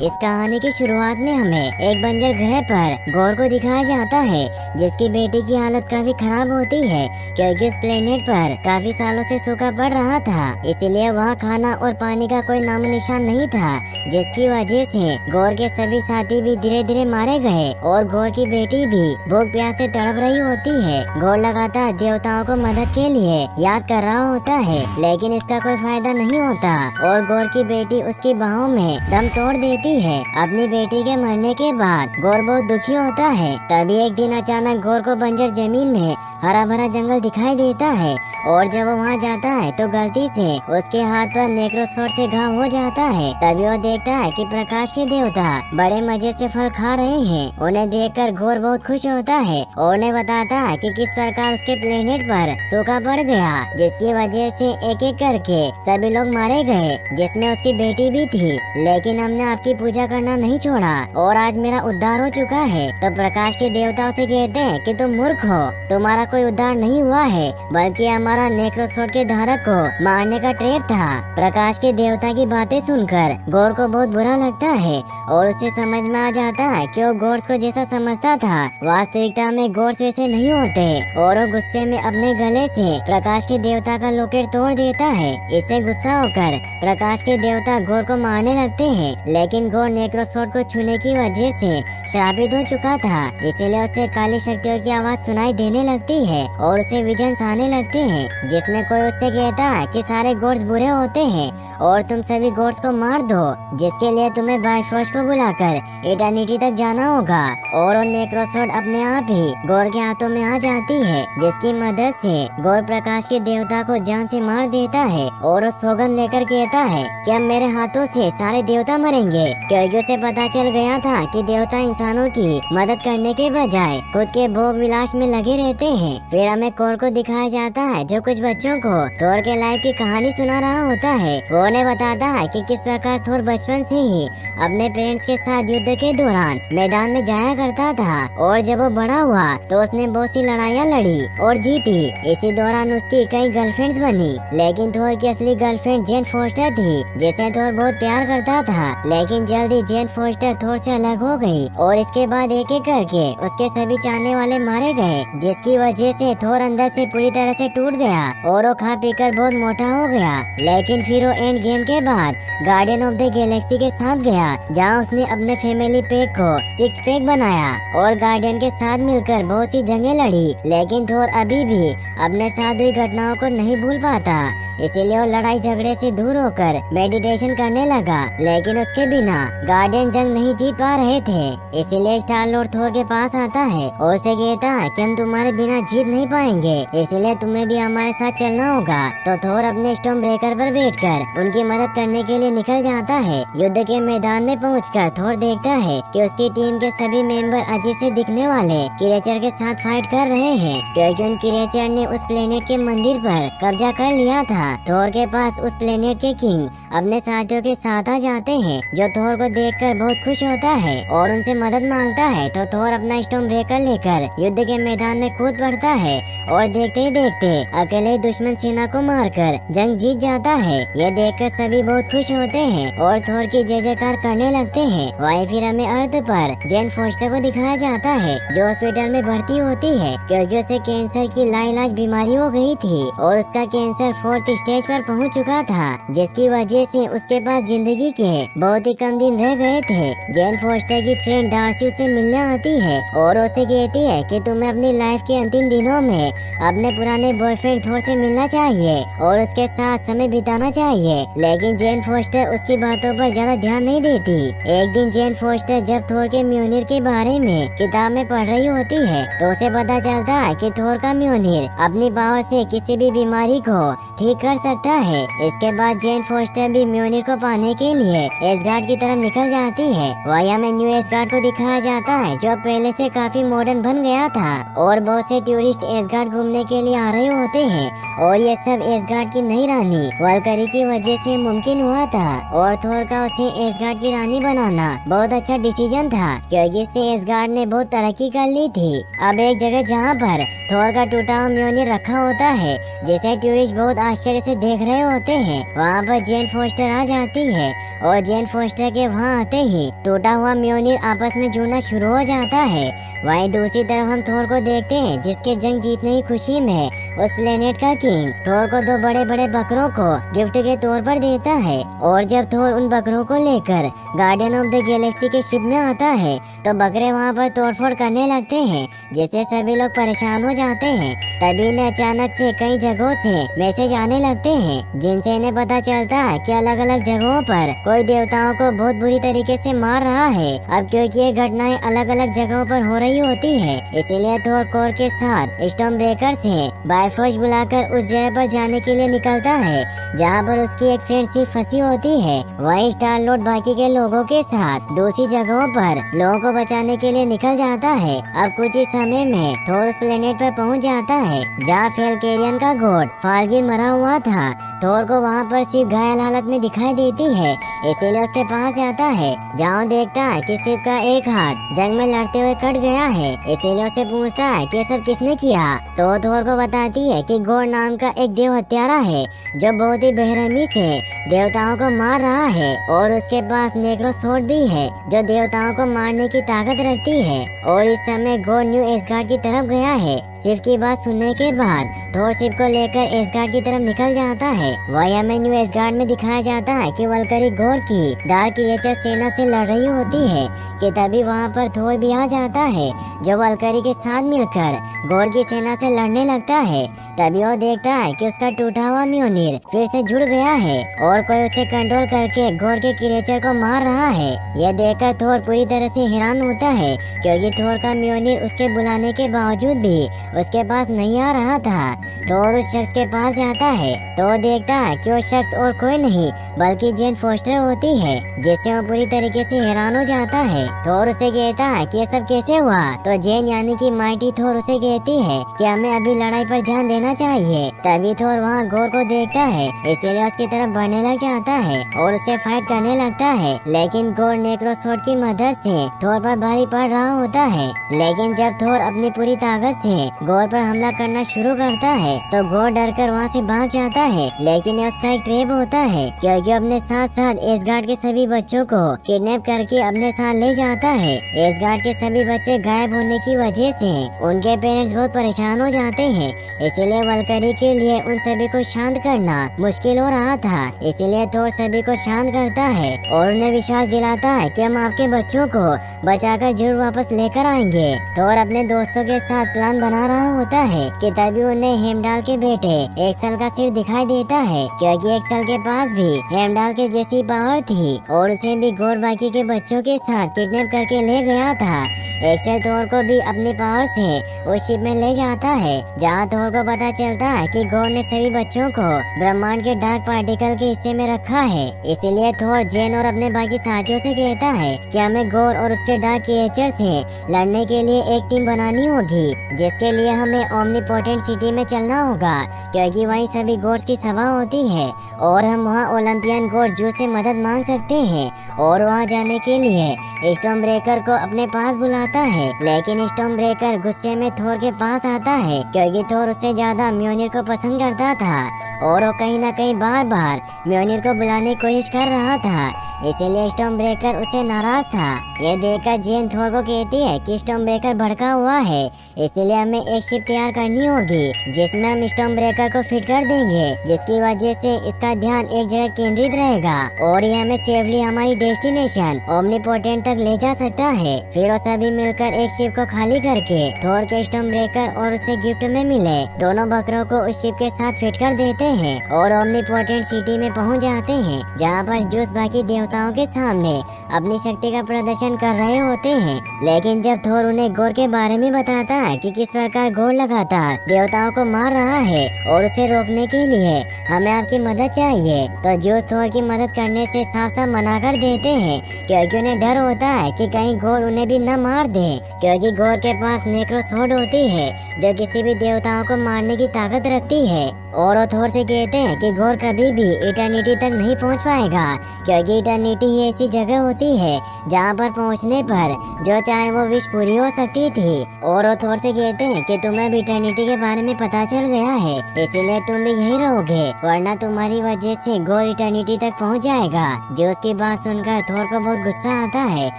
इस कहानी की शुरुआत में हमें एक बंजर ग्रह पर गौर को दिखाया जाता है, जिसकी बेटी की हालत काफी खराब होती है क्योंकि उस प्लेनेट पर काफी सालों से सूखा पड़ रहा था। इसीलिए वहाँ खाना और पानी का कोई नामो निशान नहीं था, जिसकी वजह से गौर के सभी साथी भी धीरे धीरे मारे गए और गौर की बेटी भी भूख प्यास से तड़प रही होती है। गौर लगातार देवताओं को मदद के लिए याद कर रहा होता है, लेकिन इसका कोई फायदा नहीं होता और गौर की बेटी उसकी बाहों में दम तोड़ देती है। अपनी बेटी के मरने के बाद गौर बहुत दुखी होता है। तभी एक दिन अचानक गौर को बंजर जमीन में हरा भरा जंगल दिखाई देता है और जब वो वहाँ जाता है तो गलती से उसके हाथ पर नेक्रोसोर्ड से घाव हो जाता है। तभी वो देखता है कि प्रकाश के देवता बड़े मजे से फल खा रहे हैं। उन्हें देखकर गौर बहुत खुश होता है और उन्हें बताता है कि किस प्रकार उसके प्लेनेट पर सूखा पड़ गया, जिसकी वजह से एक एक करके सभी लोग मारे गए, जिसमें उसकी बेटी भी थी। लेकिन हमने आपकी पूजा करना नहीं छोड़ा और आज मेरा उद्धार हो चुका है। तो प्रकाश के देवता से कहते हैं कि तुम मूर्ख हो, तुम्हारा कोई उद्धार नहीं हुआ है, बल्कि हमारा नेक्रोसोर्ड के धारक को मारने का ट्रेप था। प्रकाश के देवता की बातें सुनकर गौर को बहुत बुरा लगता है और उसे समझ में आ जाता है कि वो गौर्स को जैसा समझता था, वास्तविकता में गौर्स वैसे नहीं होते और वो गुस्से में अपने गले से प्रकाश के देवता का लॉकेट तोड़ देता है। इससे गुस्सा होकर प्रकाश के देवता गौर को मारने लगते हैं, लेकिन गौर नेक्रोसोर्ड को छूने की वजह से श्रापित हो चुका था, इसीलिए उसे काली शक्तियों की आवाज सुनाई देने लगती है और उसे विजन्स आने लगते हैं, जिसमें कोई उससे कहता है कि सारे गॉड्स बुरे होते हैं और तुम सभी गॉड्स को मार दो, जिसके लिए तुम्हें बाइफ्रोस्ट को बुलाकर इटर्निटी तक जाना होगा। और वो नेक्रोसोर्ड अपने आप ही गौर के हाथों में आ जाती है, जिसकी मदद से गौर प्रकाश के देवता को जान से मार देता है और वो सौगंध लेकर कहता है कि अब मेरे हाथों से सारे देवता मरेंगे, क्योंकि उसे पता चल गया था कि देवता इंसानों की मदद करने के बजाय खुद के भोग विलास में लगे रहते हैं। फिर हमें थोर को दिखाया जाता है, जो कुछ बच्चों को थोर के लाइफ की कहानी सुना रहा होता है। वो उन्हें बताता है कि किस प्रकार थोर बचपन से ही अपने पेरेंट्स के साथ युद्ध के दौरान मैदान में जाया करता था और जब वो बड़ा हुआ तो उसने बहुत सी लड़ाइयाँ लड़ी और जीती। इसी दौरान उसकी कई गर्लफ्रेंड्स बनी, लेकिन थोर की असली गर्लफ्रेंड जेन फोस्टर थी, जिसे थोर बहुत प्यार करता था। लेकिन जल्दी जेन फोस्टर थोर से अलग हो गई और इसके बाद एक एक करके उसके सभी चाहने वाले मारे गए, जिसकी वजह से थोर अंदर से पूरी तरह से टूट गया और वो खा पीकर बहुत मोटा हो गया। लेकिन फिर वो एंड गेम के बाद गार्डियन ऑफ द गैलेक्सी के साथ गया, जहाँ उसने अपने फैमिली पैक को सिक्स पैक बनाया और गार्डियन के साथ मिलकर बहुत सी जंगें लड़ी। लेकिन थोर अभी भी अपने साथ हुई घटनाओं को नहीं भूल पाता, इसीलिए वो लड़ाई झगड़े से दूर होकर मेडिटेशन करने लगा। लेकिन उसके बिना गार्डियन जंग नहीं जीत पा रहे थे, इसीलिए स्टार लॉर्ड थोर के पास आता है और उसे कहता है कि हम तुम्हारे बिना जीत नहीं पाएंगे, इसलिए तुम्हें भी हमारे साथ चलना होगा। तो थोर अपने स्टॉर्म ब्रेकर पर बैठकर उनकी मदद करने के लिए निकल जाता है। युद्ध के मैदान में पहुंचकर थोर देखता है कि उसकी टीम के सभी मेंबर अजीब से दिखने वाले क्रिएचर के साथ फाइट कर रहे हैं, क्योंकि उन क्रिएचर ने उस प्लेनेट के मंदिर पर कब्जा कर लिया था। थोर के पास उस प्लेनेट के किंग अपने साथियों के साथ आ जाते हैं, जो थोर को देखकर बहुत खुश होता है और उनसे मदद मांगता है। तो थोर अपना स्टॉर्म ब्रेकर लेकर युद्ध के मैदान में कूद पड़ता है और देखते ही देखते अकेले दुश्मन सेना को मारकर जंग जीत जाता है। ये देखकर सभी बहुत खुश होते हैं और थोर की जय जयकार करने लगते हैं। वहीं फिर हमें अर्थ पर जेन फोस्टर को दिखाया जाता है, जो हॉस्पिटल में भर्ती होती है क्योंकि उसे कैंसर की लाइलाज बीमारी हो गई थी और उसका कैंसर 4th स्टेज पर पहुंच चुका था, जिसकी वजह से उसके पास जिंदगी के बहुत ही कम दिन रह गए थे। जेन फोस्टर की फ्रेंड डार्सी उसे मिलने आती है और उसे कहती है कि तुम्हें अपनी लाइफ के अंतिम दिनों में अपने पुराने बॉयफ्रेंड थोर से मिलना चाहिए और उसके साथ समय बिताना चाहिए। लेकिन जेन फोस्टर उसकी बातों पर ज्यादा ध्यान नहीं देती। एक दिन जेन फोस्टर जब थोर के म्योनिर के बारे में किताब में पढ़ रही होती है, तो उसे पता चलता है कि थोर का म्योनिर अपनी पावर से किसी भी बीमारी को ठीक कर सकता है। इसके बाद जेन फोस्टर भी म्योनिर को पाने के लिए एसगार्ड की तरफ निकल जाती है। वहाँ में न्यू एसगार्ड को दिखाया जाता है, जो पहले से काफी मॉडर्न बन गया था और बहुत से टूरिस्ट एसगार्ड घूमने के लिए आ रहे होते हैं और ये सब एसगार्ड की नई रानी वल्करी की वजह से मुमकिन हुआ था। और थोर का उसे एसगार्ड की रानी बनाना बहुत अच्छा डिसीजन था, क्योंकि इससे एसगार्ड ने बहुत तरक्की कर ली थी। अब एक जगह जहाँ पर थोर का टूटा हुआ म्योनिर रखा होता है, जिसे टूरिस्ट बहुत आश्चर्य आश्चर्य से देख रहे होते हैं, वहाँ पर जेन फोस्टर आ जाती है और जेन फोस्टर के वहाँ आते ही टूटा हुआ म्योनिर आपस में जुड़ना शुरू हो जाता है। वहीं दूसरी तरफ हम थोर को देखते हैं, जिसके जंग जीतने की खुशी में उस प्लेनेट का किंग थोर को 2 बड़े बड़े बकरों को गिफ्ट के तौर पर देता है। और जब थोर उन बकरों को लेकर गार्डियन ऑफ द गैलेक्सी के शिप में आता है तो बकरे वहाँ पर तोड़फोड़ करने लगते हैं, जिससे सभी लोग परेशान हो जाते हैं। तभी इन्हें अचानक से कई जगहों से मैसेज आने लगते हैं, जिनसे इन्हें पता चलता है कि अलग अलग जगहों पर कोई देवताओं को बहुत बुरी तरीके से मार रहा है। अब क्योंकि ये घटनाएं अलग अलग जगहों पर हो रही होती है, इसीलिए थोर कोर के साथ स्टॉर्म ब्रेकर से बायफ्रोस्ट बुलाकर उस जगह पर जाने के लिए निकलता है जहाँ पर उसकी एक फ्रेंडशिप फंसी होती है। वहीं स्टार लॉर्ड बाकी के लोगों के साथ दूसरी जगहों पर लोगों को बचाने के लिए निकल जाता है। अब कुछ ही समय में थोर उस प्लेनेट पर पहुंच जाता है जहाँ फेलकेरियन का गॉड फाल्गिन मरा हुआ था। थोर को वहाँ पर सिर्फ घायल हालत में दिखाई देती है, इसीलिए उसके पास जाता है जहाँ देखता है कि सिर्फ का एक हाथ जंग में लड़ते हुए कट गया है। इसीलिए उससे पूछता है कि सब किसने किया, तो थोर को बताती है कि गॉड नाम का एक देव हत्यारा है जो बहुत ही बेरहमी से देवताओं को मार रहा है और उसके पास नेक्रो सोर्ड भी है जो देवताओं को मारने की ताकत रखती है। और इस समय गॉड न्यू एसगार्ड की तरफ गया है। शिव की बात सुनने के बाद थोर शिव को लेकर एसगार्ड की तरफ निकल जाता है। वही हमें न्यू एसगार्ड में दिखाया जाता है कि वल्करी गौर की डार्क क्रिएचर सेना से लड़ रही होती है कि तभी वहाँ पर थोर भी आ जाता है जो वल्करी के साथ मिलकर गौर की सेना से लड़ने लगता है। तभी वो देखता है कि उसका टूटा हुआ म्योनिर फिर से जुड़ गया है और कोई उसे कंट्रोल करके गौर के क्रिएचर को मार रहा है। यह देखकर थोर पूरी तरह से हैरान होता है क्योंकि थोर का म्योनिर उसके बुलाने के बावजूद भी उसके पास नहीं आ रहा था। थोर उस शख्स के पास जाता है तो देखता है कि वो शख्स और कोई नहीं बल्कि जेन फोस्टर होती है, जिससे वो पूरी तरीके से हैरान हो जाता है। थोर उसे कहता है कि ये सब कैसे हुआ, तो जेन यानी कि माइटी थोर उसे कहती है कि हमें अभी लड़ाई पर ध्यान देना चाहिए। तभी थोर वहाँ गौर को देखता है, इसीलिए उसकी तरफ बढ़ने लग जाता है और उससे फाइट करने लगता है। लेकिन गौर नेक्रो सोर्ड की मदद से थोर पर भारी पड़ रहा होता है। लेकिन जब थोर अपनी पूरी ताकत से गौर पर हमला करना शुरू करता है तो गौर डरकर वहाँ से भाग जाता है। लेकिन ये उसका एक ट्रैप होता है क्योंकि अपने साथ साथ एसगार्ड के सभी बच्चों को किडनैप करके अपने साथ ले जाता है। एसगार्ड के सभी बच्चे गायब होने की वजह से उनके पेरेंट्स बहुत परेशान हो जाते हैं, इसीलिए वल्करी के लिए उन सभी को शांत करना मुश्किल हो रहा था। इसीलिए थोर सभी को शांत करता है और उन्हें विश्वास दिलाता है कि हम आपके बच्चों को बचाकर जरूर वापस लेकर आएंगे। थोर अपने दोस्तों के साथ प्लान बना रहा होता है कि तभी उन्हें हेमडाल के बेटे एक्सेल का सिर दिखाई देता है क्योंकि एक्सेल के पास भी हेमडाल के जैसी पावर थी और उसे भी गौर बाकी के बच्चों के साथ किडनैप करके ले गया था। एक्सेल थोर को भी अपनी पावर से उस शिप में ले जाता है जहाँ थोर को पता चलता है कि गौर ने सभी बच्चों को ब्रह्मांड के डार्क पार्टिकल के हिस्से में रखा है। इसीलिए थोर जेन और अपने बाकी साथियों से कहता है कि हमें गौर और उसके डार्क क्रिएचर से लड़ने के लिए एक टीम बनानी होगी, जिसके लिए हमें ओमनीपोटेंट सिटी में चलना होगा क्योंकि वहीं सभी गॉड्स की सभा होती है और हम वहाँ ओलंपियन गॉड जू से मदद मांग सकते हैं। और वहाँ जाने के लिए स्टॉर्म ब्रेकर को अपने पास बुलाता है। लेकिन स्टॉर्म ब्रेकर गुस्से में थोर के पास आता है क्योंकि थोर उससे ज्यादा म्योनिर को पसंद करता था और वो कहीं न कहीं बार बार म्योनिर को बुलाने की कोशिश कर रहा था, इसीलिए स्टॉर्म ब्रेकर उसे नाराज था। यह देखकर जेन थोर को कहती है कि स्टॉर्म ब्रेकर भड़का हुआ है, इसीलिए हमें एक शिप तैयार करनी होगी जिसमें हम स्टॉर्म ब्रेकर को फिट कर देंगे, जिसकी वजह से इसका ध्यान एक जगह केंद्रित रहेगा और ये हमें सेफली हमारी डेस्टिनेशन ओमनीपोटेंट तक ले जा सकता है। फिर वो सभी मिलकर एक शिप को खाली करके थोर के स्टॉर्म ब्रेकर और उसे गिफ्ट में मिले दोनों बकरों को उस शिप के साथ फिट कर देते हैं और ओमनीपोटेंट सिटी में पहुंच जाते हैं जहां पर जूस बाकी देवताओं के सामने अपनी शक्ति का प्रदर्शन कर रहे होते हैं। लेकिन जब थोर उन्हें गौर के बारे में बताता है कि किस प्रकार गौर लगातार देवताओं को मार रहा है और उसे रोकने के लिए हमें आपकी मदद चाहिए, तो जूस थोर की मदद करने से साफ साफ मना कर देते हैं क्योंकि उन्हें डर होता है कि कहीं गौर उन्हें भी न मार दे, क्योंकि गौर के पास नेक्रो सोर्ड होती है जो किसी भी देवताओं को मारने की ताकत रखती है। और वो थोर से कहते हैं कि गौर कभी भी इटर्निटी तक नहीं पहुंच पाएगा क्योंकि इटर्निटी ही ऐसी जगह होती है जहां पर पहुंचने पर जो चाहे वो विश पूरी हो सकती थी। और वो थोर से कहते हैं कि तुम्हें भी इटर्निटी के बारे में पता चल गया है, इसीलिए तुम भी यही रहोगे, वरना तुम्हारी वजह से गोर इटर्निटी तक पहुंच जाएगा। ज्यूस की बात सुनकर थोर को बहुत गुस्सा आता है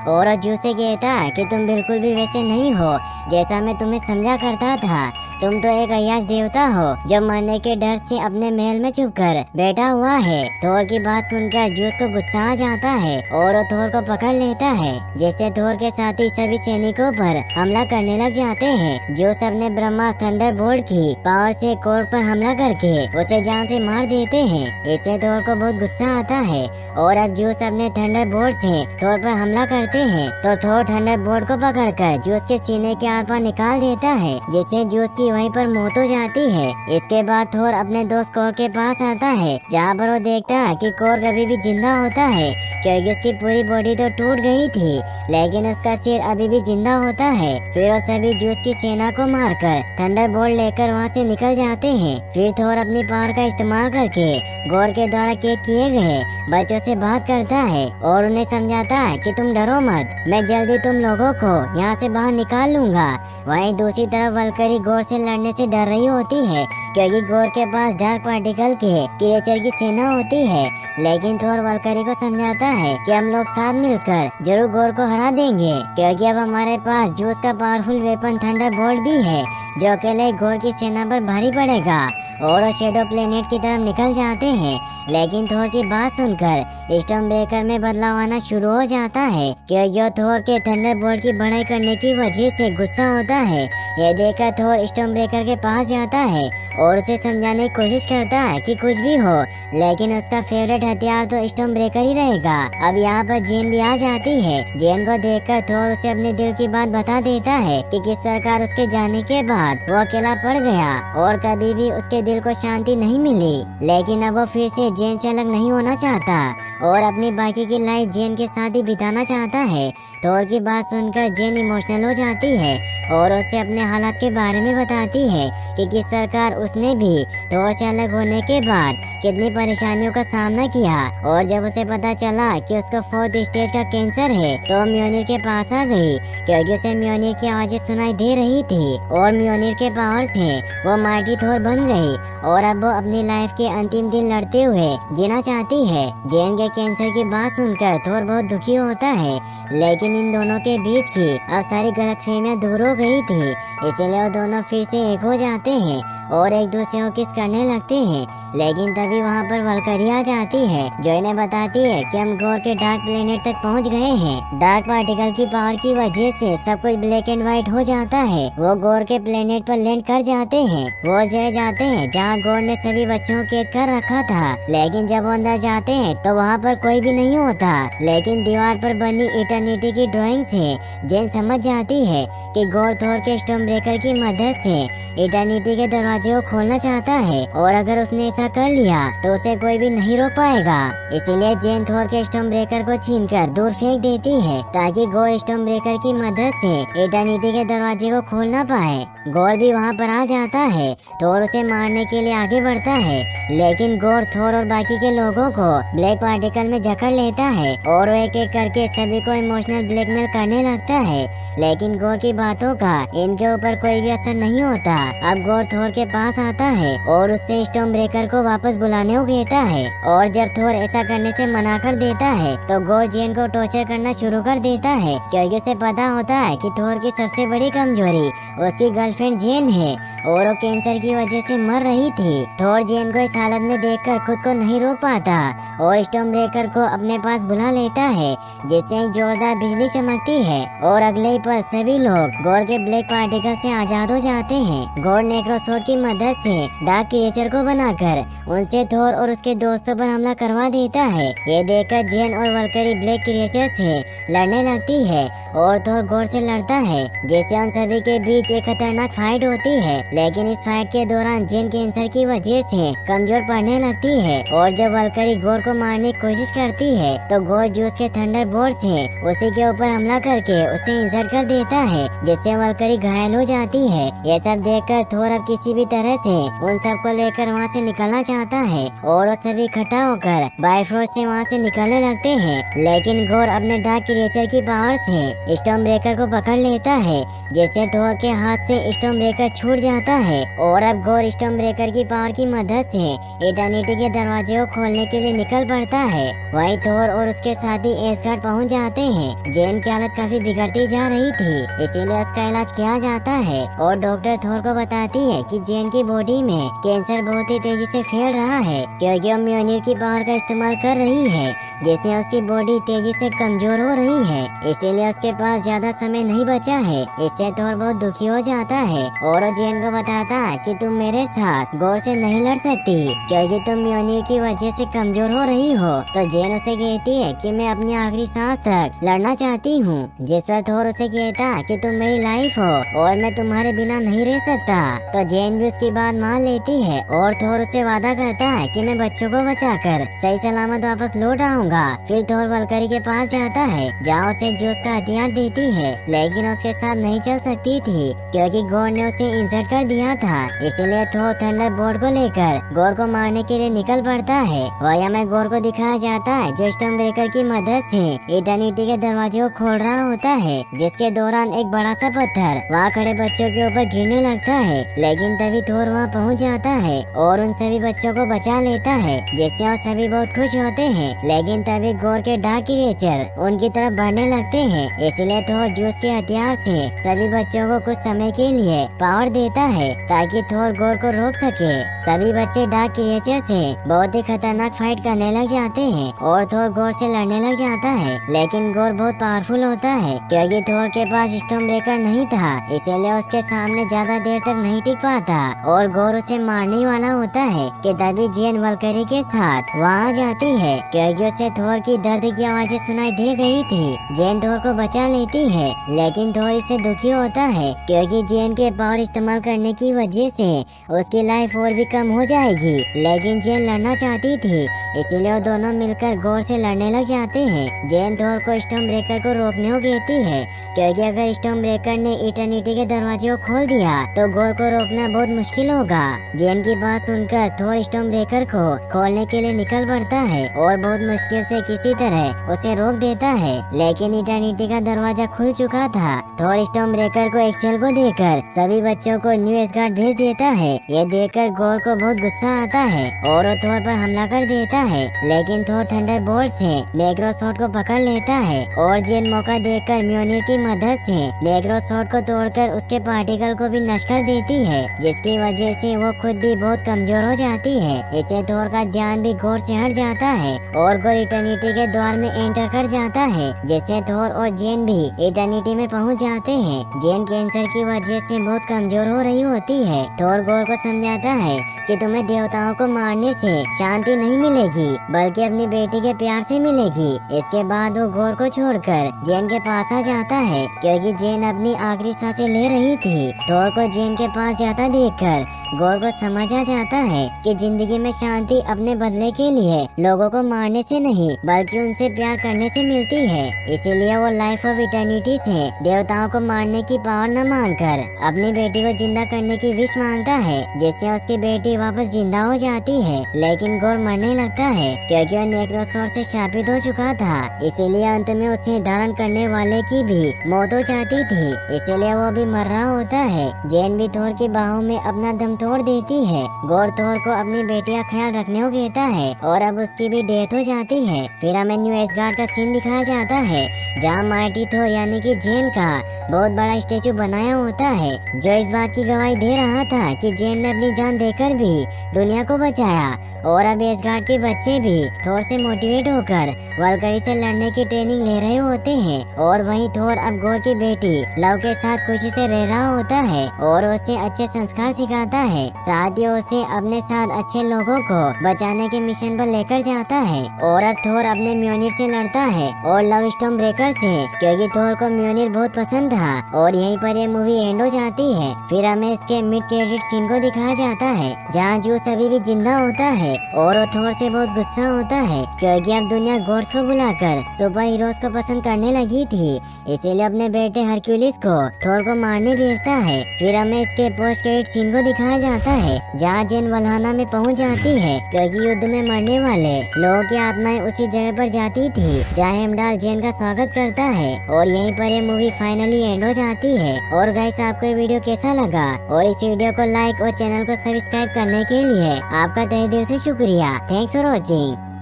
और ज्यूस से कहता है कि तुम बिल्कुल भी वैसे नहीं हो जैसा मैं तुम्हें समझा करता था। तुम तो एक अय्याश देवता हो जो मरने के डर से अपने महल में छुपकर बैठा हुआ है। थोर की बात सुनकर ज्यूस को गुस्सा आ जाता है और वो थोर को पकड़ लेता है, जिससे थोर के साथी सभी सैनिकों पर हमला करने लग जाते हैं। ज्यूस अपने ब्रह्मा थंडरबोल्ट की पावर से कोर पर हमला करके उसे जान से मार देते हैं। इससे थोर को बहुत गुस्सा आता है और अब ज्यूस अपने थंडरबोल्ट से थोर पर हमला करते हैं, तो थोर थंडरबोल्ट को पकड़कर ज्यूस के सीने के आर पार निकाल देता है, जिससे ज्यूस की वहीं पर मौत हो जाती है। इसके बाद थोर अपने दोस्त कोर के पास आता है, जहाँ पर वो देखता है कि कोर कभी भी जिंदा होता है, क्योंकि उसकी पूरी बॉडी तो टूट गई थी लेकिन उसका सिर अभी भी जिंदा होता है। फिर वो सभी ज्यूस की सेना को मारकर थंडरबोल्ट लेकर वहाँ से निकल जाते हैं। फिर थोर अपनी पावर का इस्तेमाल करके गोर के द्वारा कैद किए गए बच्चों से बात करता है और उन्हें समझाता है कि तुम डरो मत, मैं जल्दी तुम लोगों को यहाँ से बाहर निकाल लूंगा। वहीं दूसरी तरफ वल्करी गोर से लड़ने से डर रही होती है, क्योंकि गोर के पास डार्क पार्टिकल के क्रिएचर की सेना होती है। लेकिन थोर वल्करी को समझाता है कि हम लोग साथ मिलकर जरूर गोर को हरा देंगे, क्योंकि अब हमारे पास ज्यूस का पावरफुल वेपन थंडरबोल्ट भी है जो अकेले गोर की सेना पर भारी पड़ेगा। और वो शेडो प्लेनेट की तरफ निकल जाते हैं। लेकिन थोर की बात सुनकर स्टॉर्म ब्रेकर में बदलाव आना शुरू हो जाता है, क्योंकि वो थोर के थंडरबोल्ट की बढ़ाई करने की वजह से गुस्सा होता है। यह देखकर थोर स्टॉर्म ब्रेकर के पास जाता है और उसे समझाने की कोशिश करता है कि कुछ भी हो लेकिन उसका फेवरेट हथियार तो स्टॉर्म ब्रेकर ही रहेगा। अब यहाँ पर जेन भी आ जाती है। जेन को देखकर थोर उसे अपने दिल की बात बता देता है कि किस प्रकार उसके जाने के बाद वो अकेला पड़ गया और कभी भी उसके दिल को शांति नहीं मिली। लेकिन अब वो फिर से जेन से अलग नहीं होना चाहता और अपनी बाकी की लाइफ जेन के साथ ही बिताना चाहता है। थोर की बात सुनकर जेन इमोशनल हो जाती है और उसे अपने हालात के बारे में बताती है कि किस प्रकार उसने भी थोर से अलग होने के बाद कितनी परेशानियों का सामना किया। और जब उसे पता चला कि उसको 4th स्टेज का कैंसर है तो म्योनिर के पास आ गई, क्योंकि उसे म्योनिर की आवाजें सुनाई दे रही थी और म्योनिर के पावर से वो माइटी थोर बन गई और अब वो अपनी लाइफ के अंतिम दिन लड़ते हुए जीना चाहती है। जेन के कैंसर की बात सुनकर थोर बहुत दुखी होता है, लेकिन इन दोनों के बीच की अब सारी गलतफहमियां दूर हो गई थी, इसीलिए वो दोनों फिर से एक हो जाते हैं और एक दूसरे को किस करने लगते हैं। लेकिन तभी वहाँ पर वल्करी आ जाती है जो इन्हें बताती है कि हम गोर के डार्क प्लेनेट तक पहुँच गए हैं। डार्क पार्टिकल की पावर की वजह से सब कुछ ब्लैक एंड व्हाइट हो जाता है। वो गोर के प्लेनेट पर लैंड कर जाते हैं। वो जगह जाते हैं जहाँ गोर ने सभी बच्चों को कैद कर रखा था, लेकिन जब वो अंदर जाते हैं तो वहाँ पर कोई भी नहीं होता। लेकिन दीवार पर बनी इटर्निटी की ड्राइंग से जेन समझ जाती है कि गोर थोर के स्टॉर्म ब्रेकर की मदद से इटर्निटी के दरवाजे को खोलना चाहता है और अगर उसने ऐसा कर लिया तो उसे कोई भी नहीं रोक पाएगा। इसीलिए जेन थोर के स्टॉर्म ब्रेकर को छीनकर दूर फेंक देती है ताकि गोर स्टॉर्म ब्रेकर की मदद से इटर्निटी के दरवाजे को खोल ना पाए। गोर भी वहाँ पर आ जाता है। थोर उसे मारने के लिए आगे बढ़ता है, लेकिन गोर थोर और बाकी के लोगों को ब्लैक पार्टिकल में जकड़ लेता है और वो एक एक करके सभी को इमोशनल ब्लैकमेल करने लगता है। लेकिन गोर की बातों का इनके ऊपर कोई भी असर नहीं होता। अब गोर थोर के पास आता है और उससे स्टॉर्म ब्रेकर को वापस बुलाने को कहता है और जब थोर ऐसा करने से मना कर देता है तो गोर जेन को टॉर्चर करना शुरू कर देता है, क्योंकि उसे पता होता है कि थोर की सबसे बड़ी कमजोरी उसकी गर्लफ्रेंड जेन है और वो कैंसर की वजह से मर रही थी। थोर जेन को इस हालत में देखकर खुद को नहीं रोक पाता और स्टॉर्म ब्रेकर को अपने पास बुला लेता है, जिससे एक जोरदार बिजली चमकती है और अगले ही पल सभी लोग गोर के ब्लैक पार्टिकल से आजाद हो जाते हैं। गोर नेक्रोसोर्ड की मदद से डार्क क्रिएचर को बनाकर उनसे थोर और उसके दोस्तों पर हमला करवा देता है। ये देखकर जेन और वल्करी ब्लैक क्रिएचर से लड़ने लगती है और थोर गोर से लड़ता है, जिससे उन सभी के बीच एक खतरनाक फाइट होती है। लेकिन इस फाइट के दौरान जेन कैंसर की वजह से कमजोर पड़ने लगती है और जब वल्करी गोर को मारने की कोशिश करती है तो गोर ज्यूस के थंडरबोल्ट से उसी के ऊपर हमला करके उसे इंसर्ट कर देता है, जिससे वल्करी घायल हो जाती है। ये सब देखकर थोर अब किसी भी तरह से उन सबको लेकर वहाँ से निकलना चाहता है और वो सभी इकट्ठा होकर बाइफ्रोस्ट से वहाँ से निकलने लगते हैं। लेकिन गोर अपने डार्क क्रिएचर की पावर से स्टॉर्म ब्रेकर को पकड़ लेता है, जिससे थोर के हाथ से स्टॉर्म ब्रेकर छूट जाता है और अब गोर स्टॉर्म ब्रेकर की पावर की मदद से इटर्निटी के दरवाजे को खोलने के लिए निकल पड़ता है। वहीं थोर और उसके साथी एसगार्ड पहुंच जाते हैं। जेन की हालत काफी बिगड़ती जा रही थी, इसीलिए उसका इलाज किया जाता है और डॉक्टर थोर को बताती है कि जेन की बॉडी में कैंसर बहुत ही तेजी से फैल रहा है क्योंकि वो म्योनिर की पावर का इस्तेमाल कर रही है, जिससे उसकी बॉडी तेजी से कमजोर हो रही है। इसीलिए उसके पास ज्यादा समय नहीं बचा है। इससे थोर बहुत दुखी हो जाता है और वो जेन को बताता है कि तुम मेरे साथ गौर से नहीं लड़ सकती क्योंकि तुम म्योनिर की वजह से कमजोर हो रही हो। तो जेन उसे कहती है कि मैं अपनी आखिरी सांस तक लड़ना चाहती हूँ, जिस पर थोर उसे कहता है कि तुम मेरी लाइफ हो और मैं तुम्हारे बिना नहीं रह सकता। तो जेन भी उसकी बात मान लेती है और थोर उसे वादा करता है कि मैं बच्चों को बचाकर सही सलामत वापस लौट आऊंगा। फिर थोर वल्करी के पास जाता है जहाँ उसे जोश का हथियार देती है, लेकिन उसके साथ नहीं चल सकती थी क्योंकि गौर ने उसे इंसर्ट कर दिया था। इसीलिए थोर थंडर बोर्ड को लेकर गौर को मारने के लिए निकल पड़ता है। वहीं में गौर को दिखाया जाता है जो स्टॉर्म ब्रेकर की मदद से इटर्निटी के दरवाजे को खोल रहा होता है, जिसके दौरान एक बड़ा सा पत्थर वहाँ खड़े बच्चों के ऊपर गिरने लगता है। लेकिन तभी थोर वहाँ पहुँच जाता है और उन सभी बच्चों को बचा लेता है, जिससे वो सभी बहुत खुश होते हैं। लेकिन तभी गौर के डार्क क्रिएचर उनकी तरफ बढ़ने लगते हैं, इसलिए थोर जूस के हथियार से सभी बच्चों को कुछ समय के लिए पावर देता है ताकि थोर गौर को रोक सके। सभी बच्चे डार्क क्रिएचर से बहुत ही खतरनाक फाइट करने लग जाते हैं और थोर गौर से लड़ने लग जाता है। लेकिन गौर बहुत पावरफुल होता है क्योंकि थोर के पास स्टॉर्म ब्रेकर नहीं था, इसीलिए उसके सामने ज्यादा देर तक नहीं टिक पाता और गौर उसे मारने वाला होता है कि तभी जेन वल्करी के साथ वहाँ जाती है क्योंकि उसे थोर की दर्द की आवाजें सुनाई दे गई थी। जेन थोर को बचा लेती है, लेकिन थोर इससे दुखी होता है क्योंकि जेन के पावर इस्तेमाल करने की वजह से उसकी लाइफ और भी कम हो जाएगी। लेकिन जेन लड़ना चाहती थी, इसीलिए वो दोनों मिलकर गौर से लड़ने लग जाते हैं। जेन थोर को स्टॉर्म ब्रेकर को रोकने को कहती है क्योंकि अगर स्टॉर्म ब्रेकर ने इटर्निटी के दरवाजे को खोल दिया तो गौर को रोकना बहुत मुश्किल होगा। जेन की बात सुनकर थोर स्टॉर्म ब्रेकर को खोलने के लिए निकल पड़ता है और बहुत मुश्किल से किसी तरह उसे रोक देता है। लेकिन इटर्निटी का दरवाजा खुल चुका था। थोर स्टॉर्म ब्रेकर को एक्सेल को देकर सभी बच्चों को न्यू एसगार्ड भेज देता है। ये देखकर गौर को बहुत गुस्सा आता है और वो थोर पर हमला कर देता है, लेकिन थोर थंडर बोल्ट से नेग्रो शॉट को पकड़ लेता है और जेन मौका देखकर म्योनिर की मदद से नेग्रो शॉट को तोड़कर उसके पार्टिकल को भी नष्ट कर देती है, जिसकी वजह से वो खुद भी बहुत कमजोर हो जाती है। इससे थोर का ध्यान भी गौर से हट जाता है और गौर इटर्निटी के द्वार में एंटर कर जाता है, जिससे थोर और जेन भी इटर्निटी में पहुंच जाते हैं। जेन कैंसर की वजह से बहुत कमजोर हो रही होती है। थोर गौर को समझाता है कि तुम्हें देवताओं को मारने से शांति नहीं मिलेगी बल्कि अपनी बेटी के प्यार से मिलेगी। इसके बाद वो गौर को छोड़कर जेन के पास आ जाता है क्योंकि जेन अपनी आखिरी सांसें ले रही थी। थोर को जेन के पास जाता देखकर गौर को समझ आ जाता है कि जिंदगी में शांति अपने बदले के लिए लोगों को मारने से नहीं बल्कि उनसे प्यार करने से मिलती है। इसीलिए वो लाइफ ऑफ इटर्निटी से देवताओं को मारने की पावर न मांगकर अपनी बेटी को जिंदा करने की विश मांगता है, जिससे उसकी बेटी वापस जिंदा हो जाती है। लेकिन गौर मरने लगता है क्योंकि वो नेक्रोसोर से शापित हो चुका था, इसीलिए अंत में उसे धारण करने वाले की भी मौत हो जाती थी। इसीलिए वो भी मर रहा होता है। जेन भी थोर की बाहों में अपना दम तोड़ देती है। गौर थोर को अपनी बेटी का ख्याल रखने को कहता है और अब उसकी भी डेथ हो जाती है। फिर हमें न्यू एसगार्ड का सीन दिखाया जाता है जहाँ माइटी थोर यानी कि जेन का बहुत बड़ा स्टेचू बनाया होता है, जो इस बात की गवाही दे रहा था कि जेन ने अपनी जान देकर भी दुनिया को बचाया। और अब एसगार्ड के बच्चे भी थोर से मोटिवेट होकर वल्करी से लड़ने की ट्रेनिंग ले रहे होते हैं और वहीं थोर अब गौर की बेटी लव के साथ खुशी से रह रहा होता है और उसे अच्छे संस्कार सिखाता है। साथ ही उसे अपने साथ अच्छे लोगों को बचाने के मिशन पर लेकर जाता है। और अब थोर अपने म्योनिर से लड़ता है और लव स्टॉर्म ब्रेकर से क्योंकि थोर को म्योनिर बहुत पसंद था। और यहीं पर ये मूवी एंड हो जाती है। फिर हमें इसके मिड क्रेडिट सीन को दिखाया जाता है जहाँ जूस अभी भी जिंदा होता है और वो थोर से बहुत गुस्सा होता है क्योंकि अब दुनिया गॉड्स को बुलाकर सुपर हीरोज को पसंद करने लगी थी, इसीलिए अपने बेटे हरक्यूलिस को थोर को मारने भेजता है। फिर हमें इसके पोस्ट क्रेडिट सीन को दिखाया जाता है जहाँ जेन वल्हाना में पहुँच जाती है क्योंकि युद्ध में मरने वाले लोगों की आत्माएं उसी जगह पर जाती थी जहाँ हेमडाल जेन का स्वागत करता है। और यहीं पर ये मूवी फाइनली एंड हो जाती है। और गाइस आपको आपको ये वीडियो कैसा लगा और इस वीडियो को लाइक और चैनल को सब्सक्राइब करने के लिए आपका तहे दिल से शुक्रिया। Thanks for watching.